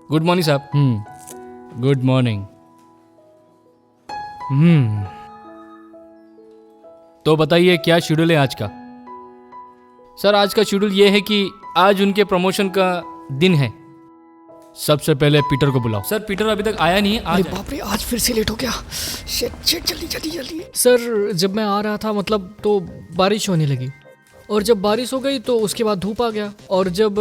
Good morning साहब। Good morning. तो बताइए क्या शेड्यूल है आज का? सर आज का शेड्यूल ये है कि आज उनके प्रमोशन का दिन है। सबसे पहले पीटर को बुलाओ। सर पीटर अभी तक आया नहीं है। अरे बाप रे, आज फिर से लेट हो गया। शिट शिट, जल्दी जल्दी जल्दी। सर जब मैं आ रहा था मतलब तो बारिश होने लगी, और जब बारिश हो गई तो उसके बाद धूप आ गया, और जब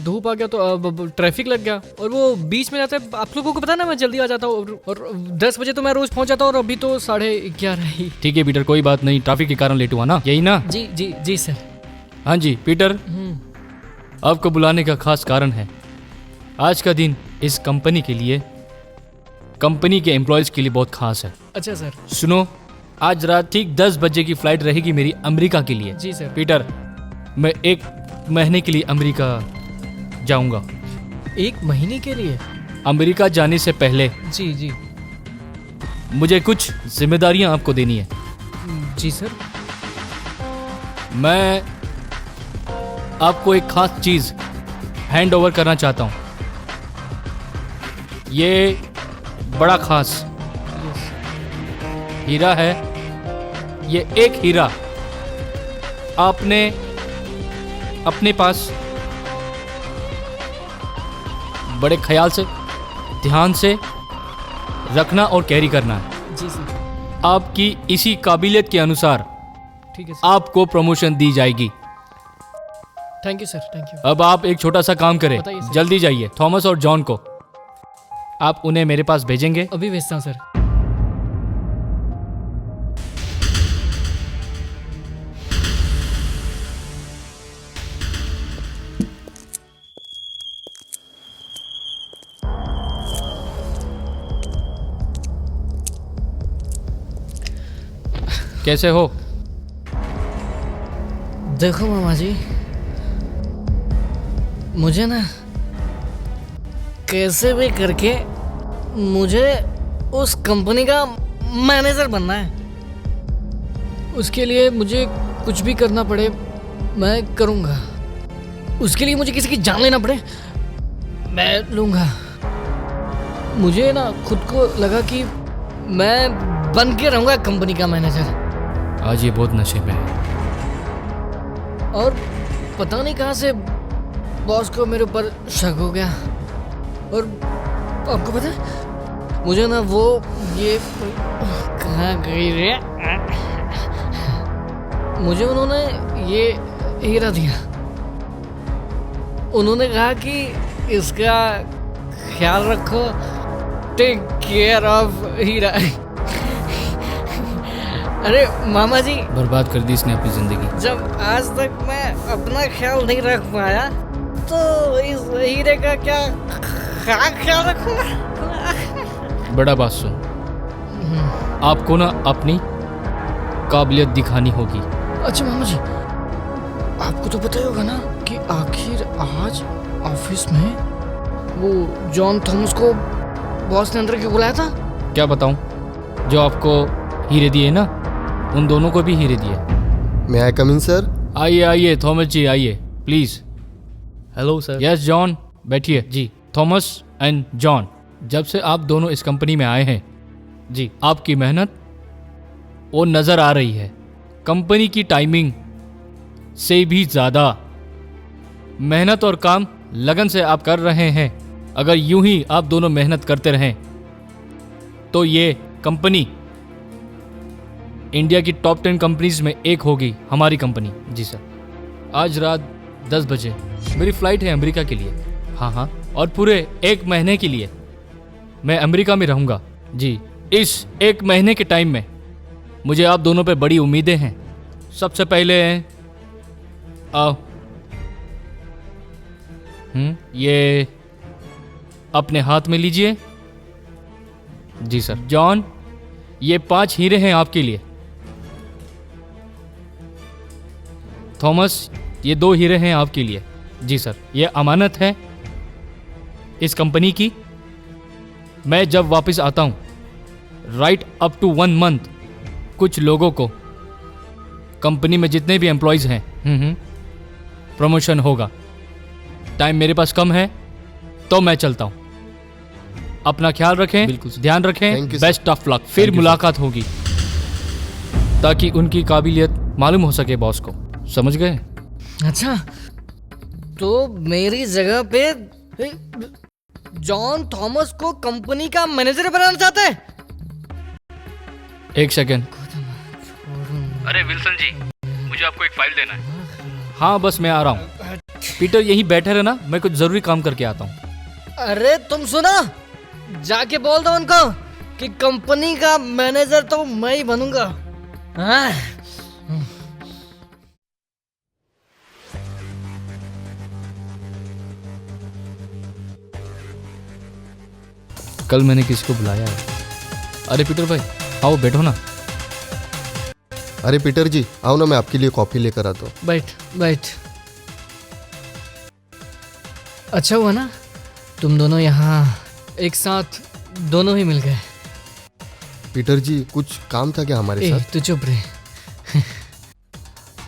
धूप आ गया तो ट्रैफिक लग गया, और वो बीच में जाता है। आप लोगों को पता ना मैं जल्दी आ जाता हूँ, और 10 बजे तो मैं रोज पहुंच जाता हूँ, और अभी तो 11:30 ही। ठीक है पीटर, कोई बात नहीं, ट्रैफिक के कारण लेट हुआ ना, यही ना? जी जी जी सर। हाँ जी पीटर, आपको बुलाने का खास कारण है। आज का दिन इस कंपनी के लिए, कंपनी के एम्प्लॉयज के लिए बहुत खास है। अच्छा सर। सुनो, आज रात ठीक 10 बजे की फ्लाइट रहेगी मेरी अमेरिका के लिए। जी सर। पीटर, मैं 1 महीने के लिए अमेरिका जाऊंगा। 1 महीने के लिए? अमेरिका जाने से पहले जी जी मुझे कुछ जिम्मेदारियां आपको देनी है। जी सर। मैं आपको एक खास चीज हैंड ओवर करना चाहता हूं। ये बड़ा खास हीरा है। ये एक हीरा आपने अपने पास बड़े ख्याल से, ध्यान से रखना और कैरी करना है। जी सर। आपकी इसी काबिलियत के अनुसार ठीक है सर। आपको प्रमोशन दी जाएगी। Thank you sir, thank you. अब आप एक छोटा सा काम करें, बताइए सर। जल्दी जाइए। थॉमस और जॉन को आप उन्हें मेरे पास भेजेंगे। अभी भेजता हूँ सर। कैसे हो? देखो मामा जी, मुझे ना कैसे भी करके मुझे उस कंपनी का मैनेजर बनना है। उसके लिए मुझे कुछ भी करना पड़े मैं करूँगा। उसके लिए मुझे किसी की जान लेना पड़े मैं लूँगा। मुझे ना खुद को लगा कि मैं बन के रहूँगा कंपनी का मैनेजर। आज ये बहुत नशे में है। और पता नहीं कहाँ से बॉस को मेरे ऊपर शक हो गया। और आपको पता है मुझे ना वो ये कहाँ गई रे, मुझे उन्होंने ये हीरा दिया। उन्होंने कहा कि इसका ख्याल रखो, टेक केयर ऑफ हीरा। अरे मामा जी, बर्बाद कर दी इसने अपनी जिंदगी। जब आज तक मैं अपना ख्याल नहीं रख पाया तो इस हीरे का क्या ख्याल रखूंगा। बड़ा बात सुन, आपको ना अपनी काबिलियत दिखानी होगी। अच्छा मामा जी, आपको तो पता ही होगा ना कि आखिर आज ऑफिस में वो जॉन थॉमस को बॉस ने अंदर क्यों बुलाया था? क्या बताऊं? जो आपको हीरे दिए ना, उन दोनों को भी हीरे दिए। मे आई कम इन सर? आइए आइए थॉमस जी, आइए please. Hello sir. Yes John, बैठिए जी। थॉमस एंड जॉन, जब से आप दोनों इस कंपनी में आए हैं जी, आपकी मेहनत वो नज़र आ रही है। कंपनी की टाइमिंग से भी ज़्यादा मेहनत और काम लगन से आप कर रहे हैं। अगर यूं ही आप दोनों मेहनत करते रहें तो ये कंपनी इंडिया की टॉप 10 कंपनीज में एक होगी, हमारी कंपनी। जी सर। आज रात 10 बजे मेरी फ़्लाइट है अमेरिका के लिए। हाँ हाँ, और पूरे 1 महीने के लिए मैं अमेरिका में रहूँगा जी। इस 1 महीने के टाइम में मुझे आप दोनों पे बड़ी उम्मीदें हैं। सबसे पहले आओ, ये अपने हाथ में लीजिए। जी सर। जॉन, ये 5 हीरे हैं आपके लिए। थॉमस, ये 2 हीरे हैं आपके लिए। जी सर, ये अमानत है इस कंपनी की। मैं जब वापस आता हूँ, राइट अप टू 1 मंथ, कुछ लोगों को, कंपनी में जितने भी एम्प्लॉयज़ हैं, प्रमोशन होगा। टाइम मेरे पास कम है तो मैं चलता हूँ। अपना ख्याल रखें, बिल्कुल सर। ध्यान रखें, Thank you, sir. Best of luck. फिर Thank you, मुलाकात होगी ताकि उनकी काबिलियत मालूम हो सके बॉस को, समझ गए? अच्छा, तो मेरी जगह पे जॉन थॉमस को कंपनी का मैनेजर बनाना चाहते हैं? एक सेकेंड। अरे विल्सन जी, मुझे आपको एक फाइल देना है। हाँ बस मैं आ रहा हूँ। पीटर यहीं बैठे रहना, मैं कुछ जरूरी काम करके आता हूँ। अरे तुम सुना, जाके बोल दो उनको कि कंपनी का मैनेजर तो मैं ही बनूंगा। हाँ? कल मैंने किसी को बुलाया है। अरे पीटर भाई आओ बैठो ना। अरे पीटर जी आओ ना, मैं आपके लिए कॉफी लेकर आता हूँ। बैठ बैठ। अच्छा हुआ ना तुम दोनों यहाँ एक साथ दोनों ही मिल गए। पीटर जी कुछ काम था क्या हमारे साथ? तू चुप रहे।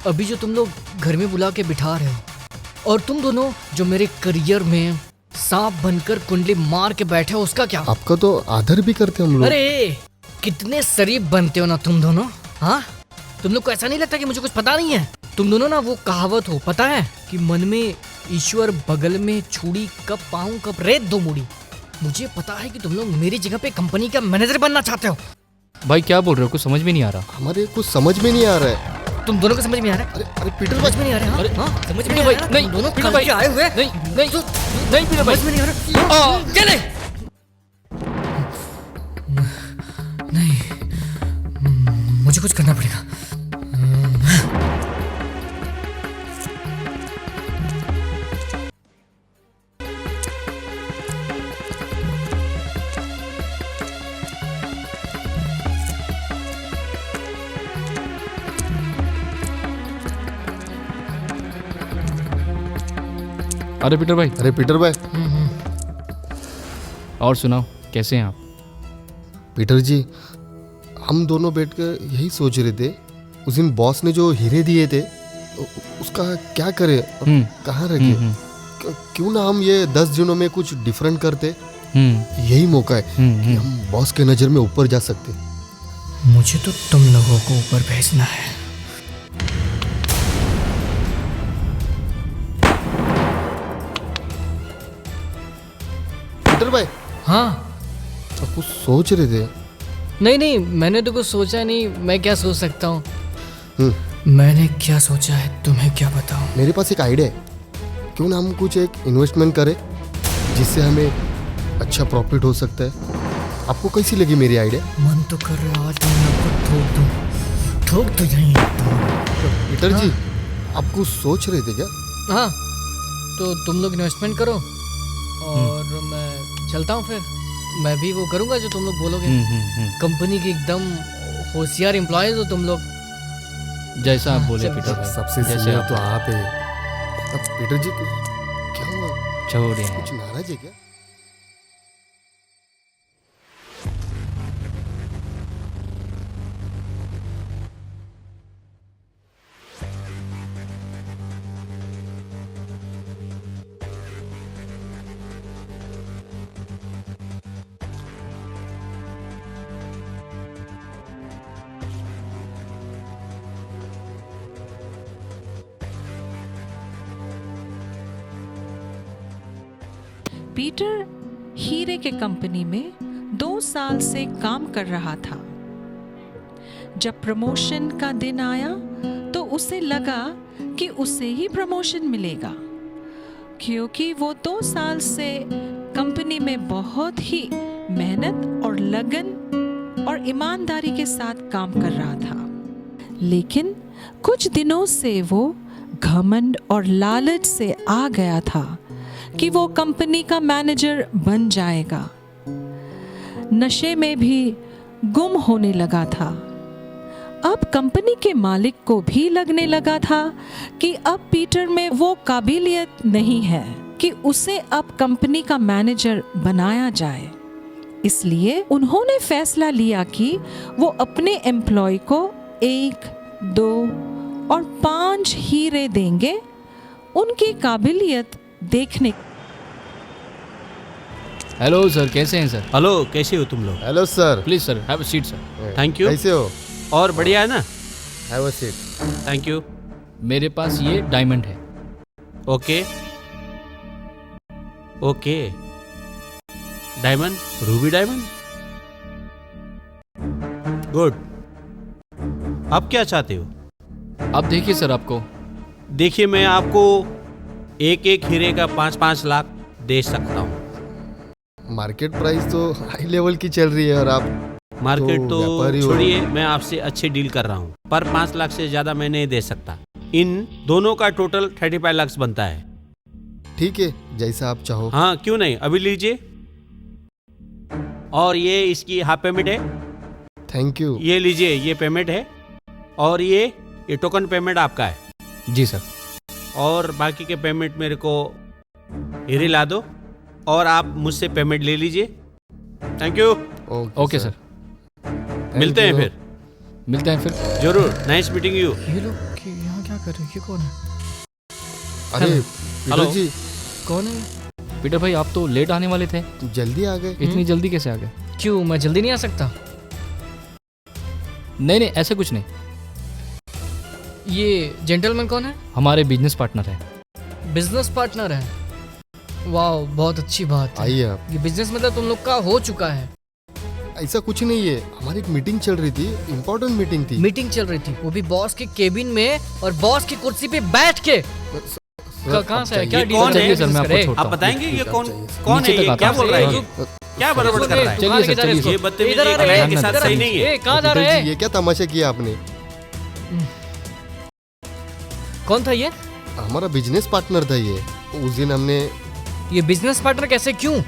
अभी जो तुम लोग घर में बुला के बिठा रहे हो और तुम दोनों जो मेरे करियर में सांप बनकर कुंडली मार के बैठे हो, उसका क्या? आपका तो आदर भी करते हम लोग। अरे कितने शरीफ बनते हो ना तुम दोनों। हाँ, तुम लोग को ऐसा नहीं लगता कि मुझे कुछ पता नहीं है? तुम दोनों ना वो कहावत हो, पता है कि मन में ईश्वर बगल में छुड़ी, कब पाऊं कब रेत दो मुड़ी। मुझे पता है कि तुम लोग मेरी जगह पे कंपनी का मैनेजर बनना चाहते हो। भाई क्या बोल रहे हो, कुछ समझ में नहीं आ रहा। हमारे कुछ समझ में नहीं आ रहा है। तुम दोनों को समझ में आ रहा है? अरे पीटर समझ में नहीं आ रहा है? अरे, हाँ? समझ में पीटर नहीं भाई, आ रहा? नहीं, तुम दोनों पीटर कल भाई, के आए हुए नहीं नहीं नहीं पीटर भाई, समझ में नहीं आ रहा? चले नहीं, मुझे कुछ करना पड़ेगा। अरे पीटर भाई, अरे पीटर भाई। और सुनाओ कैसे हैं आप? पीटर जी हम दोनों बैठकर यही सोच रहे थे, उस दिन बॉस ने जो हीरे दिए थे उसका क्या करें, कहाँ रखे। क्यों ना हम ये 10 दिनों में कुछ डिफरेंट करते। यही मौका है कि हम बॉस के नज़र में ऊपर जा सकते। मुझे तो तुम लोगों को ऊपर भेजना है। पीटर भाई हाँ? आप कुछ सोच रहे थे? नहीं नहीं, मैंने तो कुछ सोचा नहीं। मैं क्या सोच सकता हूँ? मैंने क्या सोचा है तुम्हें क्या बताऊँ? मेरे पास एक आइडिया है, क्यों ना हम कुछ एक इन्वेस्टमेंट करें जिससे हमें अच्छा प्रॉफिट हो सकता है। आपको कैसी लगी मेरी आइडिया? मन तो कर रहा है आज मैं आपको ठोक दूँ यहीं। पीटर जी आप कुछ सोच रहे थे क्या? हाँ, तो तुम लोग इन्वेस्टमेंट करो और मैं चलता हूँ। फिर मैं भी वो करूँगा जो तुम लोग बोलोगे। कंपनी के एकदम होशियार एम्प्लॉयज हो तुम लोग। जैसा आप बोले चल, पीटर भाई, सबसे जैसे सीनियर आप तो आप है। अब पीटर जी क्या हुआ, छोड़िए। कुछ नाराज है क्या? पीटर हीरे के कंपनी में 2 साल से काम कर रहा था। जब प्रमोशन का दिन आया तो उसे लगा कि उसे ही प्रमोशन मिलेगा, क्योंकि वो 2 साल से कंपनी में बहुत ही मेहनत और लगन और ईमानदारी के साथ काम कर रहा था। लेकिन कुछ दिनों से वो घमंड और लालच से आ गया था कि वो कंपनी का मैनेजर बन जाएगा। नशे में भी गुम होने लगा था। अब कंपनी के मालिक को भी लगने लगा था कि अब पीटर में वो काबिलियत नहीं है कि उसे अब कंपनी का मैनेजर बनाया जाए। इसलिए उन्होंने फैसला लिया कि वो अपने एम्प्लॉय को 1, 2 और 5 हीरे देंगे उनकी काबिलियत देखने। हेलो सर, कैसे हैं सर? हेलो, कैसे हो तुम लोग? Hello sir. Please sir, have a seat sir. Thank you. कैसे हो? और बढ़िया है ना? Have a seat. Thank you. मेरे पास ये डायमंड है। Okay okay, diamond, Ruby diamond, good. आप क्या चाहते हो? आप देखिए सर, आपको देखिए, मैं आपको एक एक हीरे का 5-5 लाख दे सकता हूँ। मार्केट प्राइस तो हाई लेवल की चल रही है और आप मार्केट तो तो व्यापारी हो। छोड़िए, मैं आपसे अच्छे डील कर रहा हूँ, पर 5 लाख से ज्यादा मैं नहीं दे सकता। इन दोनों का टोटल 35 लाख बनता है। ठीक है, जैसा आप चाहो। हाँ, क्यों नहीं, अभी लीजिए। और ये इसकी हाफ पेमेंट है। Thank you. ये लीजिए, ये पेमेंट है। और ये टोकन पेमेंट आपका है। जी सर। और बाकी के पेमेंट मेरे को हीरे ला दो और आप मुझसे पेमेंट ले लीजिए। Thank you. ओके सर, मिलते हैं फिर। मिलते हैं फिर। जरूर। Nice meeting you. ये लोग यहाँ क्या कर रहे हैं? ये कौन है? अरे हेलो। पीटर जी, कौन है? पीटर भाई, आप तो लेट आने वाले थे, जल्दी आ गए। इतनी जल्दी कैसे आ गए? क्यों, मैं जल्दी नहीं आ सकता? नहीं नहीं, ऐसा कुछ नहीं। ये जेंटलमैन कौन है? हमारे बिजनेस पार्टनर है। बिजनेस पार्टनर है? वाह, बहुत अच्छी बात है। आइए आप। ये बिजनेस मतलब तुम लोग का हो चुका है? ऐसा कुछ नहीं है, हमारी एक मीटिंग चल रही थी, इम्पोर्टेंट मीटिंग थी। मीटिंग चल रही थी, वो भी बॉस के केबिन में और बॉस की कुर्सी पे बैठ के। कहाँ से है? क्या ये डील कौन कर है? रहे सर, मैं हैं? आपको छोड़ता आप हूँ। बताएंगे ये कौन चाहिए। कौन है? नीचे ये तक क्या आता बोल हूँ। रहा है? ये क्या बड़बड़ कर रहा है? चलिए सर, चलिए। ये बदतमीजी इधर आ रहे एक हैं, के साथ इधर सही नहीं है। ए, कहाँ जा पीटर रहे जी, ये हैं? क्या तमाशा किया आपने? कौन था ये? हमारा बिजनेस पार्टनर था ये। उस दिन हमने ये बिजनेस पार्टनर कैसे, क्यों,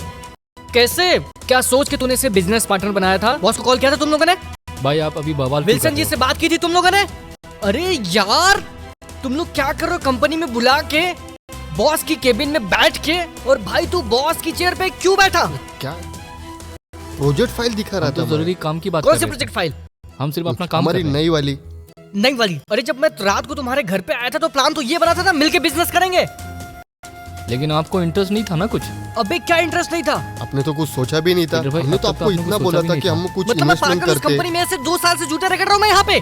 कैसे, क्या सोच के तूने इसे बिजनेस पार्टनर बनाया था? बॉस को कॉल किया था तुम लोगों ने? भाई आप अभी बवाल क्यों विल्सन कर जी रहे से बात की थी तुम लोगों ने? अरे यार, तुम लोग क्या कर रहे हो? कंपनी में बुला के, बॉस की केबिन में बैठ के, और भाई तू बॉस की चेयर पे क्यों बैठा? क्या प्रोजेक्ट फाइल दिखा हो? रहा हम तो था? जरूरी काम की बात कौन कर सी रहे थे। Project file? हम सिर्फ अपना काम कर हमारी रहे हैं। नई वाली। नहीं वाली? अरे जब मैं रात को तुम्हारे घर पे आया था तो प्लान तो ये बना था मिलके बिजनेस करेंगे। लेकिन आपको इंटरेस्ट नहीं था ना कुछ? अबे क्या इंटरेस्ट नहीं था? आपने तो कुछ सोचा भी नहीं था। पीटर भाई, हमने अब तो तक आपको आपने इतना कुछ बोला सोचा था भी कि नहीं हम कुछ मतलब मैं इन्वेस्टमेंट पागल उस करते। कंपनी में ऐसे 2 साल से जूते रगड़ रहा हूँ मैं यहाँ पे।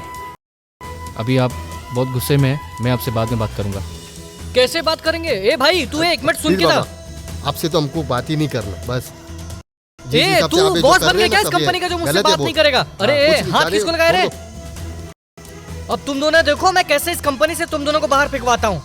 अभी आप बहुत गुस्से में हैं, मैं आपसे बाद में बात करूंगा। कैसे बात करेंगे? ए भाई, तू एक मिनट सुन प्लीज के था। बाबा, आपसे तो हमको बात ही नहीं करना, बस। जिस ए, हिसाब से तू आप ये जो बॉस कर बन रहे गया हैं क्या ना, इस सब ये कंपनी का जो मुझसे गलत है बात बहुत। नहीं करेगा? अरे हाँ, ए, कुछ हाथ बेचारे- किसको लगा रहे? बोलो। अब तुम दोनों देखो मैं कैसे इस कंपनी से तुम दोनों को बाहर फेंकवाता हूँ।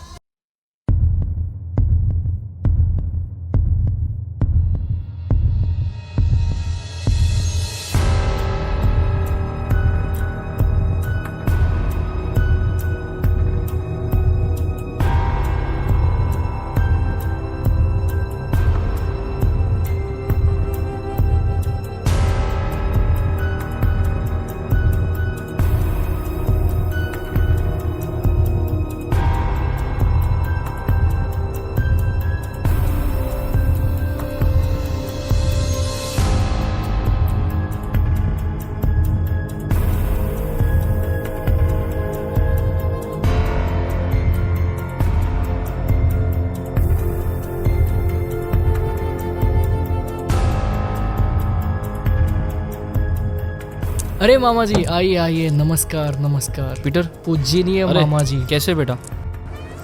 अरे मामा जी, आइए आइए, नमस्कार नमस्कार। पीटर, पूजनीय अरे, मामा जी। कैसे बेटा?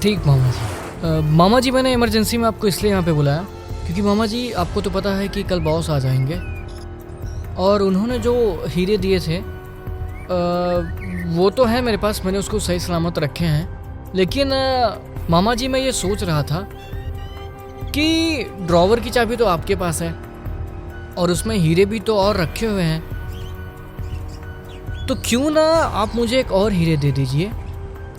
ठीक मामा जी। मामा जी, मैंने इमरजेंसी में आपको इसलिए यहाँ पे बुलाया क्योंकि मामा जी आपको तो पता है कि कल बॉस आ जाएंगे और उन्होंने जो हीरे दिए थे वो तो है मेरे पास, मैंने उसको सही सलामत रखे हैं। लेकिन मामा जी मैं ये सोच रहा था कि ड्रॉवर की चाबी तो आपके पास है और उसमें हीरे भी तो और रखे हुए हैं, तो क्यों ना आप मुझे एक और हीरे दे दीजिए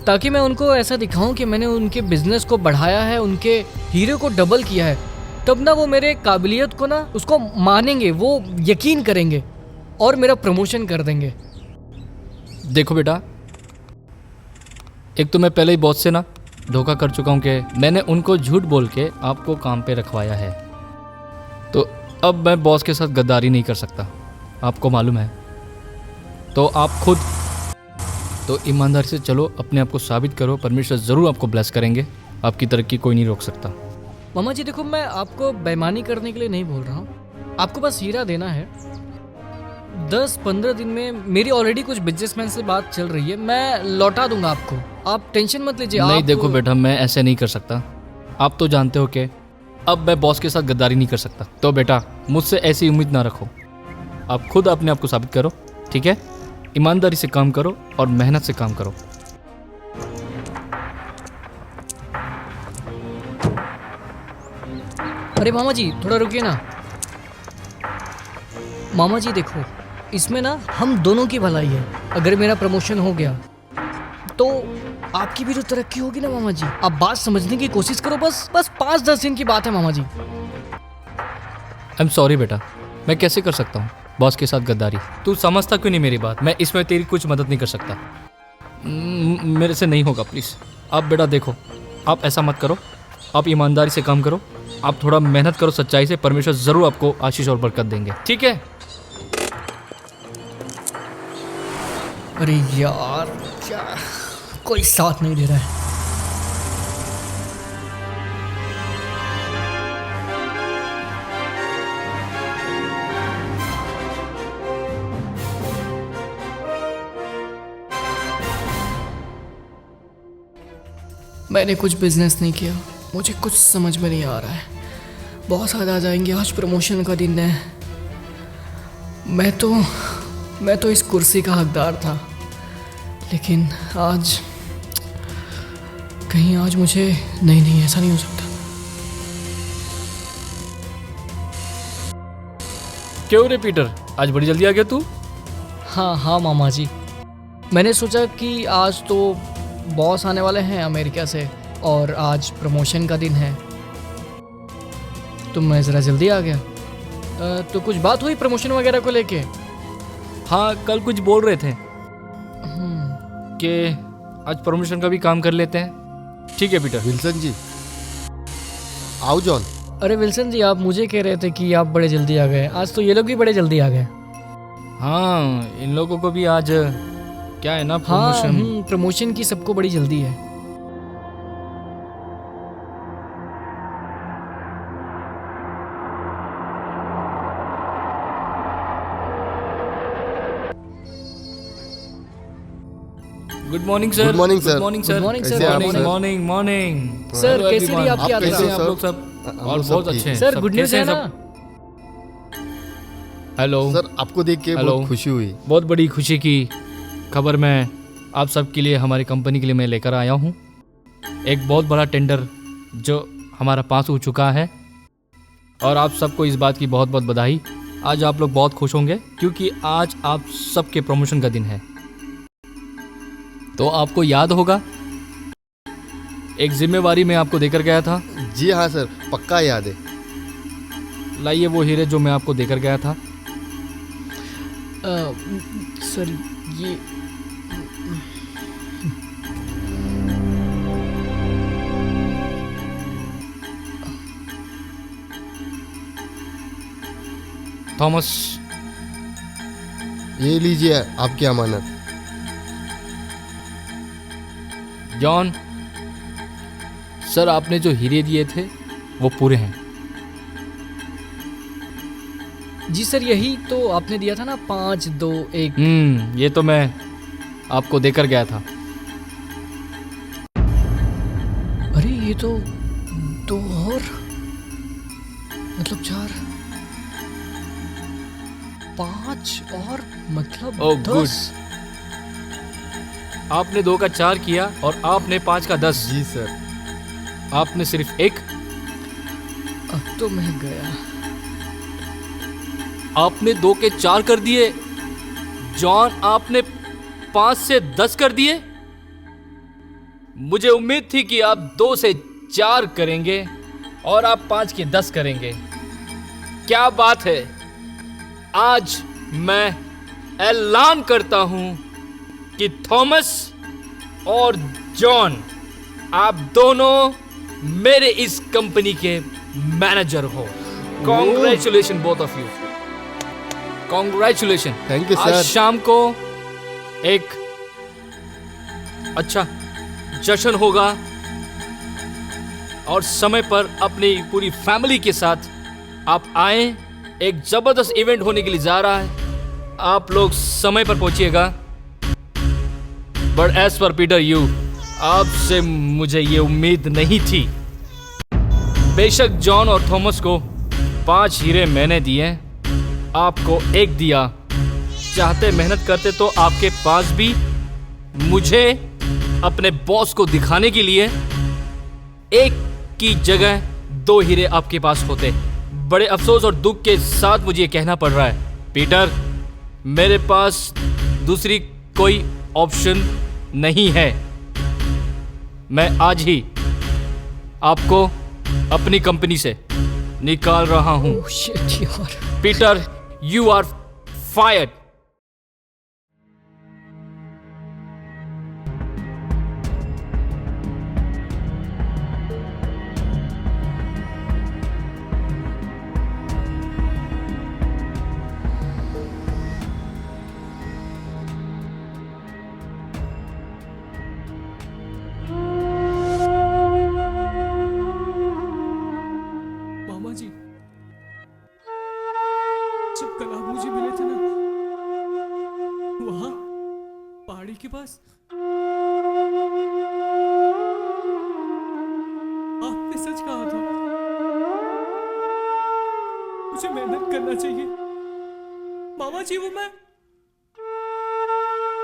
ताकि मैं उनको ऐसा दिखाऊं कि मैंने उनके बिजनेस को बढ़ाया है, उनके हीरे को डबल किया है। तब ना वो मेरे काबिलियत को ना उसको मानेंगे, वो यकीन करेंगे और मेरा प्रमोशन कर देंगे। देखो बेटा, एक तो मैं पहले ही बॉस से ना धोखा कर चुका हूँ कि मैंने उनको झूठ बोल के आपको काम पे रखवाया है, तो अब मैं बॉस के साथ गद्दारी नहीं कर सकता, आपको मालूम है। तो आप खुद तो ईमानदारी से चलो, अपने आप को साबित करो, परमेश्वर ज़रूर आपको ब्लेस करेंगे, आपकी तरक्की कोई नहीं रोक सकता। मामा जी देखो, मैं आपको बेईमानी करने के लिए नहीं बोल रहा हूँ, आपको बस हीरा देना है। 10-15 दिन में मेरी ऑलरेडी कुछ बिजनेसमैन से बात चल रही है, मैं लौटा दूंगा आपको, आप टेंशन मत लीजिए। नहीं आप देखो बेटा, मैं ऐसे नहीं कर सकता। आप तो जानते हो कि अब मैं बॉस के साथ गद्दारी नहीं कर सकता। तो बेटा मुझसे ऐसी उम्मीद ना रखो, आप खुद अपने आप को साबित करो, ठीक है? ईमानदारी से काम करो और मेहनत से काम करो। अरे मामा जी थोड़ा रुकिए ना। मामा जी देखो, इसमें ना हम दोनों की भलाई है। अगर मेरा प्रमोशन हो गया तो आपकी भी तो तरक्की होगी ना मामा जी। आप बात समझने की कोशिश करो, बस 5-10 दिन की बात है मामा जी। आई एम सॉरी बेटा, मैं कैसे कर सकता हूँ बॉस के साथ गद्दारी? तू समझता क्यों नहीं मेरी बात? मैं इसमें तेरी कुछ मदद नहीं कर सकता। मेरे से नहीं होगा, प्लीज़। आप बेटा देखो, आप ऐसा मत करो, आप ईमानदारी से काम करो, आप थोड़ा मेहनत करो सच्चाई से, परमेश्वर ज़रूर आपको आशीष और बरकत देंगे, ठीक है? अरे यार क्या, कोई साथ नहीं दे रहा है। मैंने कुछ बिजनेस नहीं किया, मुझे कुछ समझ में नहीं आ रहा है। बहुत सारे आ जाएंगे, आज प्रमोशन का दिन है। मैं तो इस कुर्सी का हकदार था, लेकिन आज कहीं आज मुझे नहीं ऐसा नहीं हो सकता। क्यों रे पीटर, आज बड़ी जल्दी आ गया तू? हाँ मामा जी, मैंने सोचा कि आज तो बॉस आने वाले हैं अमेरिका से और आज प्रमोशन का दिन है, तो मैं ज़रा जल्दी आ गया। तो कुछ बात हुई प्रमोशन वगैरह को लेके? हाँ, कल कुछ बोल रहे थे कि आज प्रमोशन का भी काम कर लेते हैं। ठीक है पीटर। विल्सन जी, आओ जॉन। अरे विल्सन जी, आप मुझे कह रहे थे कि आप बड़े जल्दी आ गए, आज तो ये लोग भी बड़े जल्दी आ गए। हाँ, इन लोगों को भी आज क्या है ना, प्रमोशन। हाँ, प्रमोशन की सबको बड़ी जल्दी है। Good morning sir. Good morning sir. Good morning sir. Good morning, sir. कैसे हैं आप morning sir? Morning morning. Sir कैसी रही आपकी आप कैसे कैसे यात्रा? हैं हैं आप लोग सर? सब? हम और सब बहुत ठीक अच्छे हैं। हैं। सर सब गुड न्यूज़ कैसे है हैं ना? सब? हेलो सर, आपको देख के हेलो। बहुत खुशी हुई। बहुत बड़ी खुशी की खबर मैं आप सबके लिए, हमारी कंपनी के लिए मैं लेकर आया हूँ। एक बहुत बड़ा टेंडर जो हमारा पास हो चुका है और आप सबको इस बात की बहुत बहुत बधाई। आज आप लोग बहुत खुश होंगे क्योंकि आज आप सबके प्रमोशन का दिन है। तो आपको याद होगा एक जिम्मेवारी मैं आपको देकर गया था। जी हाँ सर, पक्का याद है। लाइए वो हीरे जो मैं आपको देकर गया था। सर ये थॉमस, ये लीजिए आपकी अमानत। जॉन, सर आपने जो हीरे दिए थे वो पूरे हैं। जी सर, यही तो आपने दिया था ना, 5, 2, 1। ये तो मैं आपको देकर गया था। अरे ये तो 2 और मतलब 4, 5 और मतलब Oh, 10। आपने 2 का 4 किया और आपने 5 का 10। जी सर। आपने सिर्फ 1। अब तो मैं गया। आपने 2 के 4 कर दिए। जॉन, आपने 5 से 10 कर दिए। मुझे उम्मीद थी कि आप 2 से 4 करेंगे और आप 5 के 10 करेंगे। क्या बात है। आज मैं ऐलान करता हूं कि थॉमस और जॉन, आप दोनों मेरे इस कंपनी के मैनेजर हो। Congratulation both of you, congratulation. Thank you, आज sir. शाम को एक अच्छा जश्न होगा और समय पर अपनी पूरी फैमिली के साथ आप आएं एक जबरदस्त इवेंट होने के लिए जा रहा है। आप लोग समय पर पहुंचिएगा। But as per Peter you, आपसे मुझे ये उम्मीद नहीं थी। बेशक जॉन और थॉमस को 5 हीरे मैंने दिए, आपको 1 दिया। चाहते मेहनत करते तो आपके पास भी मुझे अपने बॉस को दिखाने के लिए 1 की जगह 2 हीरे आपके पास होते। बड़े अफसोस और दुख के साथ मुझे ये कहना पड़ रहा है पीटर, मेरे पास दूसरी कोई ऑप्शन नहीं है। मैं आज ही आपको अपनी कंपनी से निकाल रहा हूं। ओह शिट यार। Peter, you are fired. मामा जी, जब कल आप मुझे मिले थे ना, वहां पहाड़ी के पास, आपने सच कहा था मुझे मेहनत करना चाहिए। मामा जी, वो मैं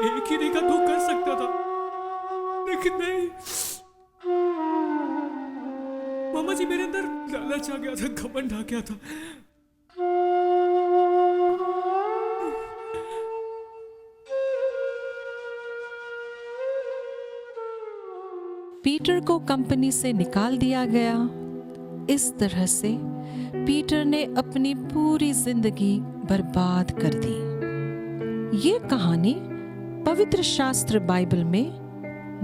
एक ही का 2 कर सकता था, लेकिन नहीं। मामा जी, मेरे अंदर लालच आ गया था, घमंड आ गया था। पीटर को कंपनी से निकाल दिया गया। इस तरह से पीटर ने अपनी पूरी जिंदगी बर्बाद कर दी। ये कहानी पवित्र शास्त्र बाइबल में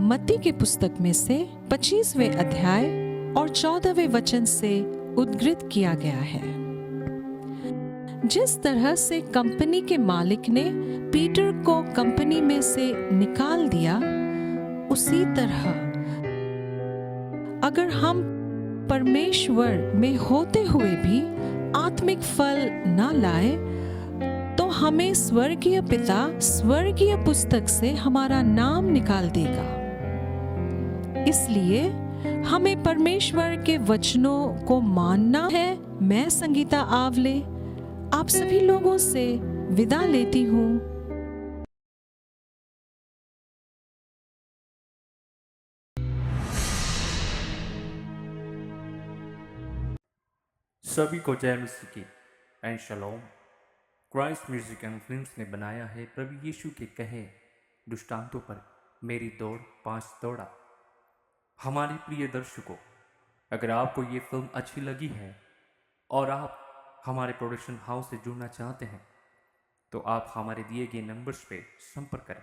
मत्ती के पुस्तक में से 25वें अध्याय और 14वें वचन से उद्धृत किया गया है। जिस तरह से कंपनी के मालिक ने पीटर को कंपनी में से निकाल दिया, उसी तरह अगर हम परमेश्वर में होते हुए भी आत्मिक फल न लाए, तो हमें स्वर्गीय पिता स्वर्गीय पुस्तक से हमारा नाम निकाल देगा। इसलिए हमें परमेश्वर के वचनों को मानना है। मैं संगीता आवले आप सभी लोगों से विदा लेती हूँ। सभी को जय मसीह की and shalom. Christ music and films ने बनाया है प्रभु यीशु के कहे दृष्टांतों पर मेरी दौड़ 5 दौड़ा। हमारे प्रिय दर्शकों, अगर आपको ये फिल्म अच्छी लगी है और आप हमारे प्रोडक्शन हाउस से जुड़ना चाहते हैं, तो आप हमारे दिए गए नंबर्स पे संपर्क करें।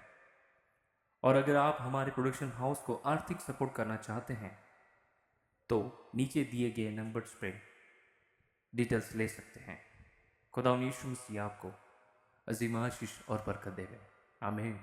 और अगर आप हमारे प्रोडक्शन हाउस को आर्थिक सपोर्ट करना चाहते हैं, तो नीचे दिए गए नंबर्स पे डिटेल्स ले सकते हैं। खुदा यीशु मसीह आपको अजीम आशीष और बरकत देवे। आमीन।